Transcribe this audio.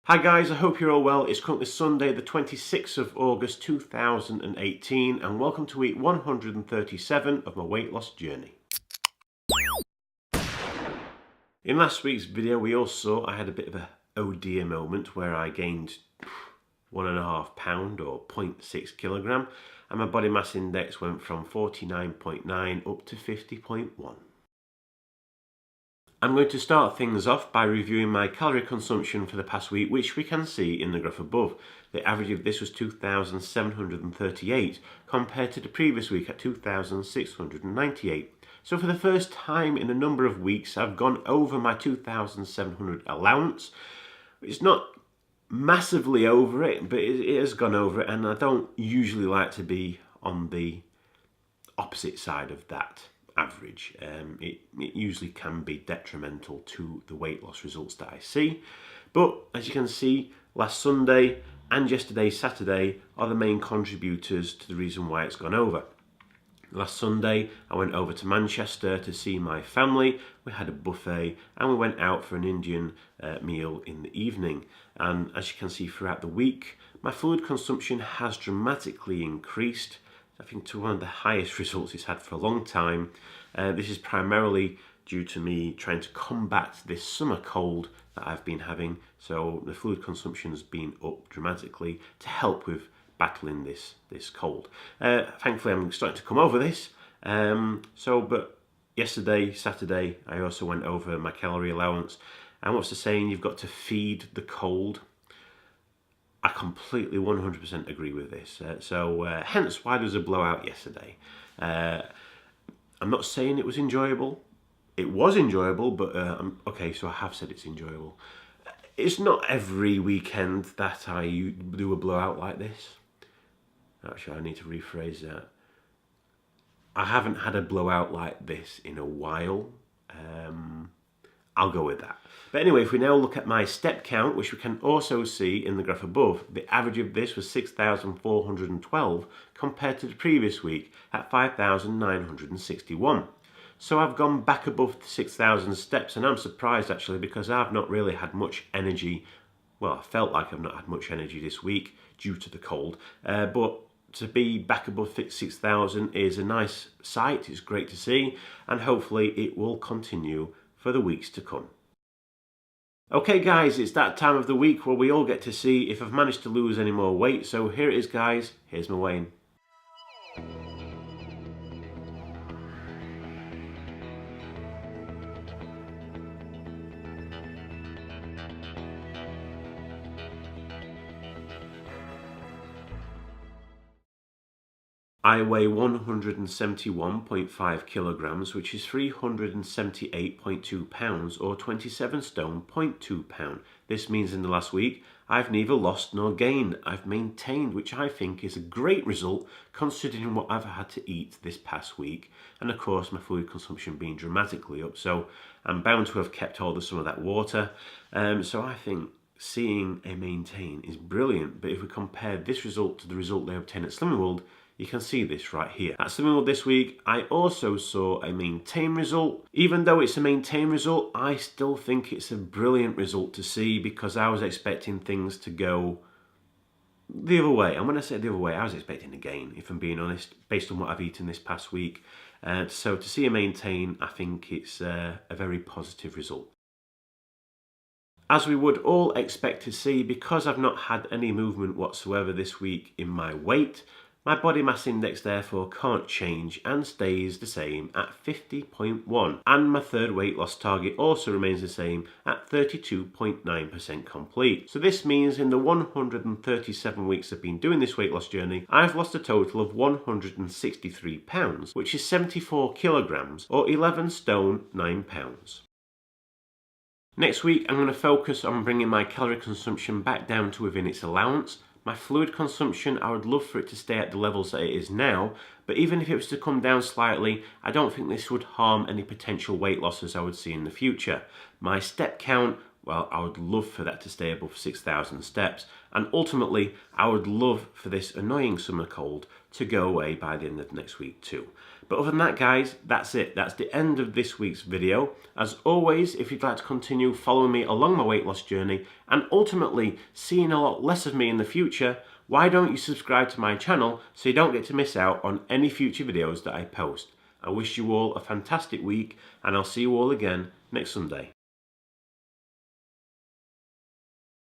Hi guys, I hope you're all well. It's currently Sunday the 26th of August 2018 and welcome to week 137 of my weight loss journey. In last week's video we all saw I had a bit of a oh dear moment where I gained 1.5 pound or 0.6 kilogram and my body mass index went from 49.9 up to 50.1. I'm going to start things off by reviewing my calorie consumption for the past week, which we can see in the graph above. The average of this was 2,738 compared to the previous week at 2,698. So for the first time in a number of weeks, I've gone over my 2,700 allowance. It's not massively over it, but it has gone over it, and I don't usually like to be on the opposite side of that average. It usually can be detrimental to the weight loss results that I see. But as you can see, last Sunday and yesterday, Saturday, are the main contributors to the reason why it's gone over. Last Sunday, I went over to Manchester to see my family. We had a buffet and we went out for an Indian meal in the evening. And as you can see throughout the week, my food consumption has dramatically increased. I think to one of the highest results it's had for a long time. This is primarily due to me trying to combat this summer cold that I've been having. So the food consumption has been up dramatically to help with battling this cold. Thankfully I'm starting to come over this. But yesterday, Saturday, I also went over my calorie allowance. And what's the saying? You've got to feed the cold. I completely 100% agree with this. Hence why there was a blowout yesterday. I'm not saying it was enjoyable. It was enjoyable, but okay, so I have said it's enjoyable. It's not every weekend that I do a blowout like this. Actually, I need to rephrase that. I haven't had a blowout like this in a while. I'll go with that. But anyway, if we now look at my step count, which we can also see in the graph above, the average of this was 6,412 compared to the previous week at 5,961. So I've gone back above the 6,000 steps, and I'm surprised actually because I've not really had much energy. Well, I felt like I've not had much energy this week due to the cold, but to be back above 6,000 is a nice sight. It's great to see, and hopefully it will continue for the weeks to come. Okay guys, it's that time of the week where we all get to see if I've managed to lose any more weight. So here it is guys, here's my weigh-in. I weigh 171.5 kilograms, which is 378.2 pounds or 27 stone 0.2 pound. This means in the last week, I've neither lost nor gained. I've maintained, which I think is a great result considering what I've had to eat this past week. And of course, my food consumption being dramatically up. So I'm bound to have kept hold of some of that water. So I think seeing a maintain is brilliant. But if we compare this result to the result they obtained at Slimming World, you can see this right here. At Slimming World this week, I also saw a maintain result. Even though it's a maintain result, I still think it's a brilliant result to see because I was expecting things to go the other way. And when I say the other way, I was expecting a gain, if I'm being honest, based on what I've eaten this past week. So to see a maintain, I think it's a very positive result. As we would all expect to see, because I've not had any movement whatsoever this week in my weight, my body mass index therefore can't change and stays the same at 50.1, and my third weight loss target also remains the same at 32.9% complete. So this means in the 137 weeks I've been doing this weight loss journey, I've lost a total of 163 pounds, which is 74 kilograms or 11 stone 9 pounds. Next week I'm going to focus on bringing my calorie consumption back down to within its allowance. My fluid consumption, I would love for it to stay at the levels that it is now, but even if it was to come down slightly, I don't think this would harm any potential weight losses I would see in the future. My step count, well, I would love for that to stay above 6,000 steps, and ultimately, I would love for this annoying summer cold to go away by the end of next week too. But other than that, guys, that's it. That's the end of this week's video. As always, if you'd like to continue following me along my weight loss journey and ultimately seeing a lot less of me in the future, why don't you subscribe to my channel so you don't get to miss out on any future videos that I post. I wish you all a fantastic week, and I'll see you all again next Sunday.